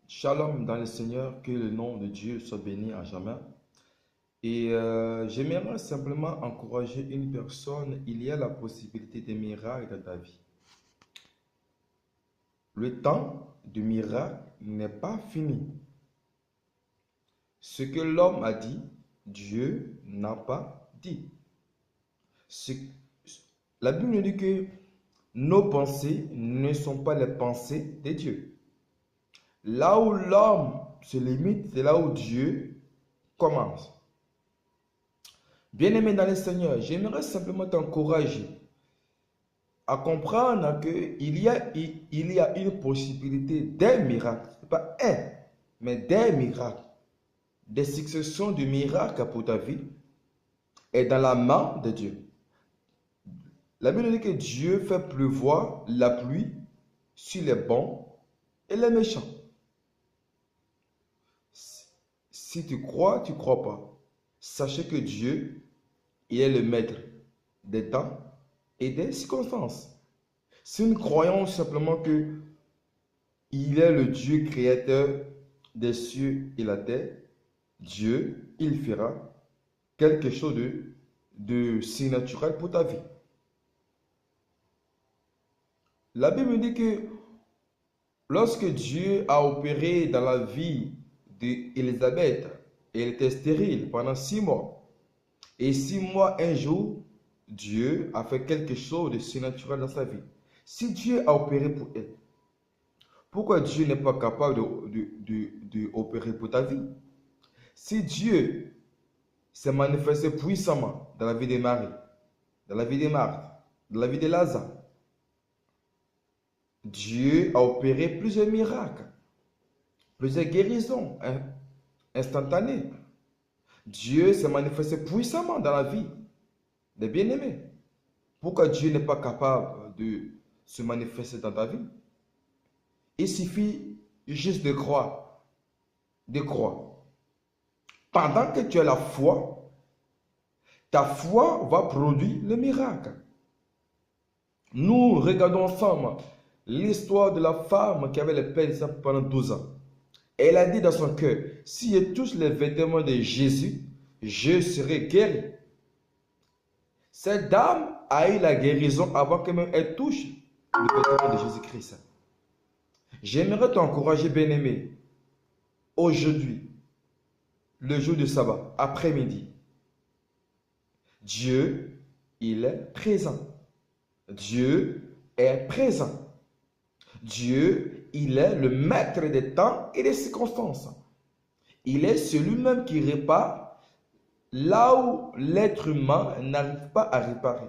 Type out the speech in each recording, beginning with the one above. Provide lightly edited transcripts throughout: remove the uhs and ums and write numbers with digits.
Shalom dans le Seigneur, que le nom de Dieu soit béni à jamais. Et j'aimerais simplement encourager une personne. Il y a la possibilité de miracles dans ta vie. Le temps du miracle n'est pas fini. Ce que l'homme a dit, Dieu n'a pas dit. Ce- La Bible nous dit que nos pensées ne sont pas les pensées de Dieu. Là où l'homme se limite, c'est là où Dieu commence. Bien-aimé dans le Seigneur, j'aimerais simplement t'encourager à comprendre qu'il y a une possibilité d'un miracle. Ce n'est pas un, mais des miracles. Des successions de miracles pour ta vie est dans la main de Dieu. La Bible dit que Dieu fait pleuvoir la pluie sur les bons et les méchants. Si tu crois, tu ne crois pas. Sachez que Dieu, il est le maître des temps et des circonstances. Si nous croyons simplement que il est le Dieu créateur des cieux et la terre, Dieu, il fera quelque chose de surnaturel pour ta vie. La Bible dit que lorsque Dieu a opéré dans la vie d'Élisabeth, elle était stérile pendant 6 mois. Et 6 mois, un jour, Dieu a fait quelque chose de surnaturel dans sa vie. Si Dieu a opéré pour elle, pourquoi Dieu n'est pas capable d'opérer pour ta vie? Si Dieu s'est manifesté puissamment dans la vie de Marie, dans la vie de Marthe, dans la vie de Lazare, Dieu a opéré plusieurs miracles, plusieurs guérisons instantanées. Dieu s'est manifesté puissamment dans la vie des bien-aimés. Pourquoi Dieu n'est pas capable de se manifester dans ta vie? Il suffit juste de croire. De croire. Pendant que tu as la foi, ta foi va produire le miracle. Nous regardons ensemble l'histoire de la femme qui avait le père pendant 12 ans. Elle a dit dans son cœur, si je touche les vêtements de Jésus, je serai guéri. Cette dame a eu la guérison avant que même elle touche le vêtement de Jésus-Christ. J'aimerais t'encourager, bien-aimé, aujourd'hui, le jour de sabbat, après-midi. Dieu, il est présent. Dieu est présent. Dieu, il est le maître des temps et des circonstances. Il est celui-même qui répare là où l'être humain n'arrive pas à réparer.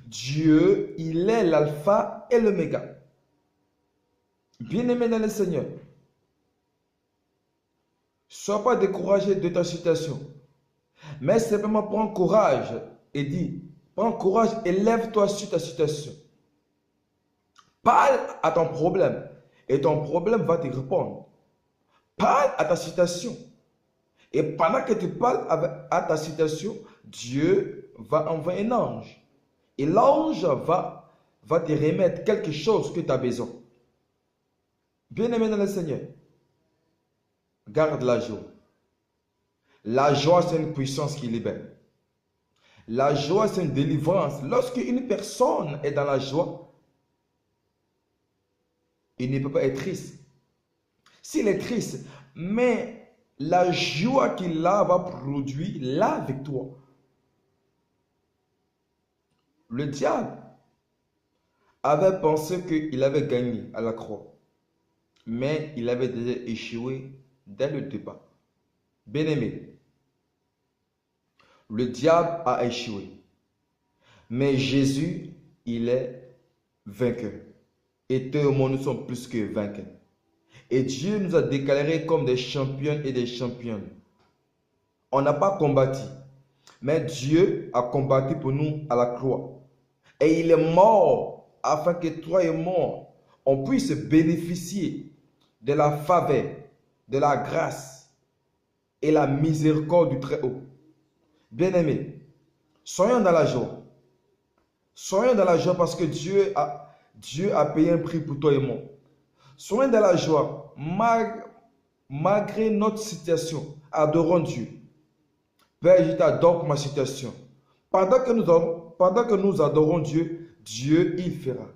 Dieu, il est l'alpha et l'oméga. Bien-aimé dans le Seigneur, sois pas découragé de ta situation, mais simplement prends courage et dis, prends courage et lève-toi sur ta situation. Parle à ton problème et ton problème va te répondre. Parle à ta situation. Et pendant que tu parles à ta situation, Dieu va envoyer un ange. Et l'ange va te remettre quelque chose que tu as besoin. Bien-aimé dans le Seigneur, garde la joie. La joie, c'est une puissance qui libère. La joie, c'est une délivrance. Lorsque une personne est dans la joie, il ne peut pas être triste. S'il est triste, mais la joie qu'il a va produire la victoire. Le diable avait pensé qu'il avait gagné à la croix, mais il avait déjà échoué dès le départ. Bien-aimé, le diable a échoué, mais Jésus, il est vainqueur. Et tout le monde, nous sommes plus que vainqueurs. Et Dieu nous a déclarés comme des champions et des championnes. On n'a pas combattu, mais Dieu a combattu pour nous à la croix. Et il est mort afin que toi et moi, on puisse bénéficier de la faveur, de la grâce et la miséricorde du Très-Haut. Bien-aimés, soyons dans la joie. Soyons dans la joie parce que Dieu a payé un prix pour toi et moi. Soyons dans la joie, malgré notre situation, adorons Dieu. Père, je t'adore pour ma situation. Pendant que nous adorons Dieu, Dieu, il fera.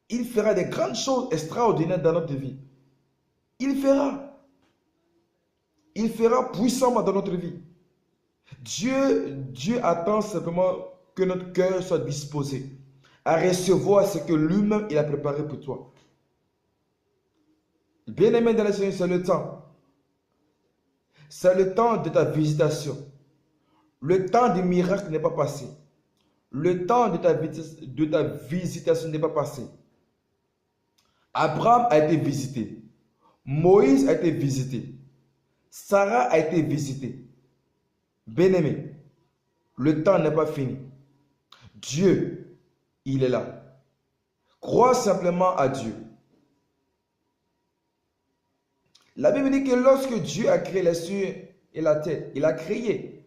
Il fera des grandes choses extraordinaires dans notre vie. Il fera. Il fera puissamment dans notre vie. Dieu attend simplement que notre cœur soit disposé à recevoir ce que lui-même il a préparé pour toi. Bien-aimé dans le Seigneur, c'est le temps. C'est le temps de ta visitation. Le temps du miracle n'est pas passé. Le temps de ta visitation n'est pas passé. Abraham a été visité. Moïse a été visité. Sarah a été visitée. Bien-aimé, le temps n'est pas fini. Dieu, il est là. Crois simplement à Dieu. La Bible dit que lorsque Dieu a créé les cieux et la terre, il a créé.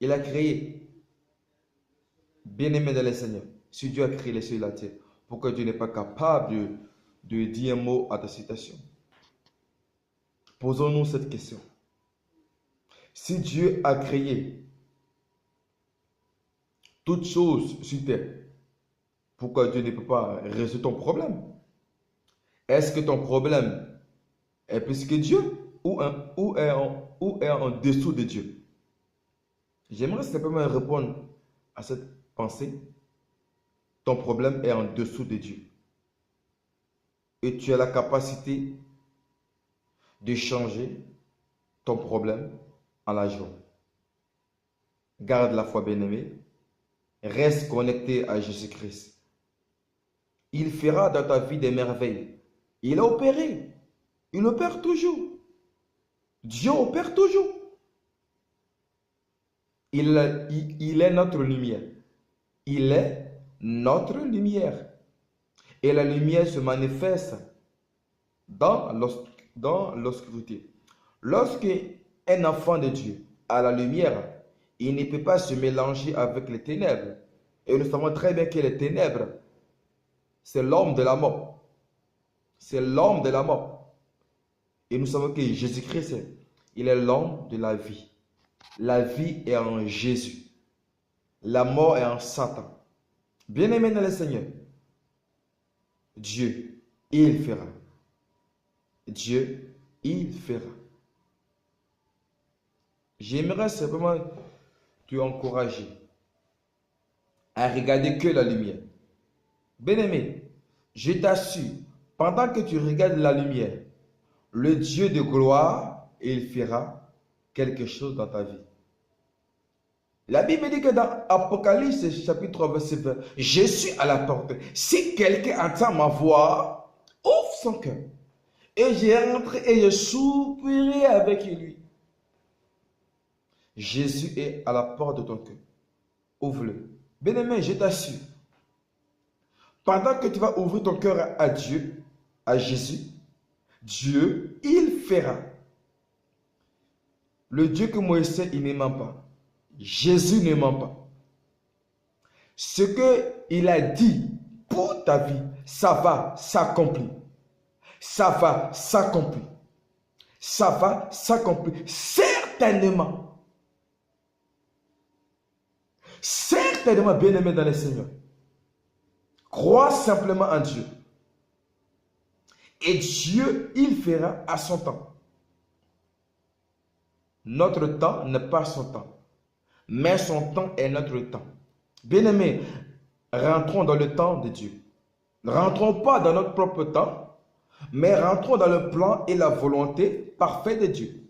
Il a créé. Bien-aimé dans le Seigneur, si Dieu a créé les cieux et la terre, pourquoi Dieu n'est pas capable de dire un mot à ta citation? Posons-nous cette question. Si Dieu a créé toutes choses sur terre, pourquoi Dieu ne peut pas résoudre ton problème? Est-ce que ton problème est plus que Dieu ou est en dessous de Dieu? J'aimerais simplement répondre à cette pensée. Ton problème est en dessous de Dieu. Et tu as la capacité de changer ton problème en la joie. Garde la foi, bien-aimé. Reste connecté à Jésus-Christ. Il fera dans ta vie des merveilles. Il a opéré. Il opère toujours. Dieu opère toujours. Il est notre lumière. Il est notre lumière. Et la lumière se manifeste dans l'obscurité. Lorsque un enfant de Dieu a la lumière, il ne peut pas se mélanger avec les ténèbres. Et nous savons très bien que les ténèbres, c'est l'homme de la mort. C'est l'homme de la mort. Et nous savons que Jésus-Christ, il est l'homme de la vie. La vie est en Jésus. La mort est en Satan. Bien-aimé dans le Seigneur, Dieu, il fera. Dieu, il fera. J'aimerais simplement te encourager à regarder que la lumière. Bien-aimé, je t'assure, pendant que tu regardes la lumière, le Dieu de gloire, il fera quelque chose dans ta vie. La Bible dit que dans Apocalypse chapitre 3, verset 20, je suis à la porte. Si quelqu'un entend ma voix, ouvre son cœur. Et je rentre et je souperai avec lui. Jésus est à la porte de ton cœur. Ouvre-le. Bien-aimé, je t'assure. Pendant que tu vas ouvrir ton cœur à Dieu, à Jésus, Dieu, il fera. Le Dieu que Moïse sait, il ne ment pas. Jésus ne ment pas. Ce qu'il a dit pour ta vie, ça va s'accomplir. Ça va s'accomplir. Ça va s'accomplir. Certainement. Certainement, bien-aimé dans le Seigneur. Crois simplement en Dieu. Et Dieu, il fera à son temps. Notre temps n'est pas son temps. Mais son temps est notre temps. Bien-aimés, rentrons dans le temps de Dieu. Ne rentrons pas dans notre propre temps, mais rentrons dans le plan et la volonté parfaite de Dieu.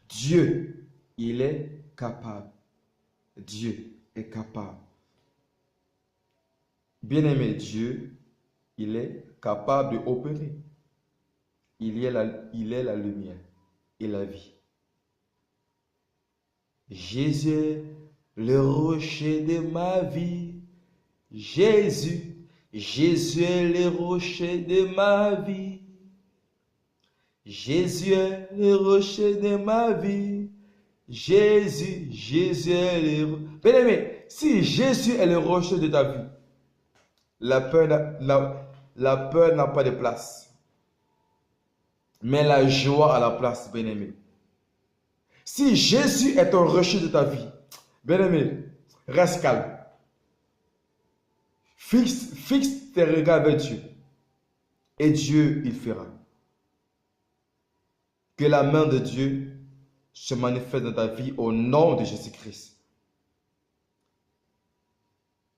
Dieu, il est capable. Dieu est capable. Bien-aimé, Dieu, il est capable d'opérer. Il est la lumière et la vie. Jésus, le rocher de ma vie. Jésus, Jésus est le rocher de ma vie. Jésus est le rocher de ma vie. Jésus, Jésus est le rocher. Bien-aimé, si Jésus est le rocher de ta vie, la peur n'a pas de place. Mets la joie à la place, bien-aimé. Si Jésus est un rocher de ta vie, bien-aimé, reste calme. Fixe tes regards vers Dieu. Et Dieu, il fera. Que la main de Dieu se manifeste dans ta vie au nom de Jésus-Christ.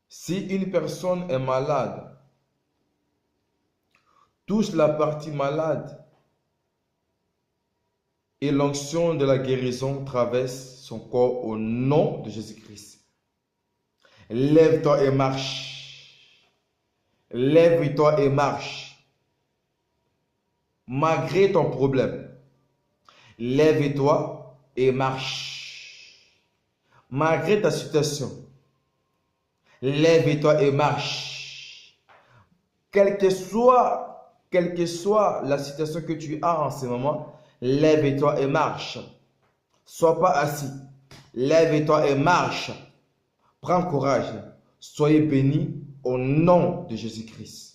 Si une personne est malade, touche la partie malade et l'onction de la guérison traverse son corps au nom de Jésus-Christ. Lève-toi et marche. Lève-toi et marche. Malgré ton problème. Lève-toi et marche. Malgré ta situation. Lève-toi et marche. Quelle que soit la situation que tu as en ce moment, lève-toi et marche. Sois pas assis. Lève-toi et marche. Prends courage. Soyez bénis au nom de Jésus-Christ.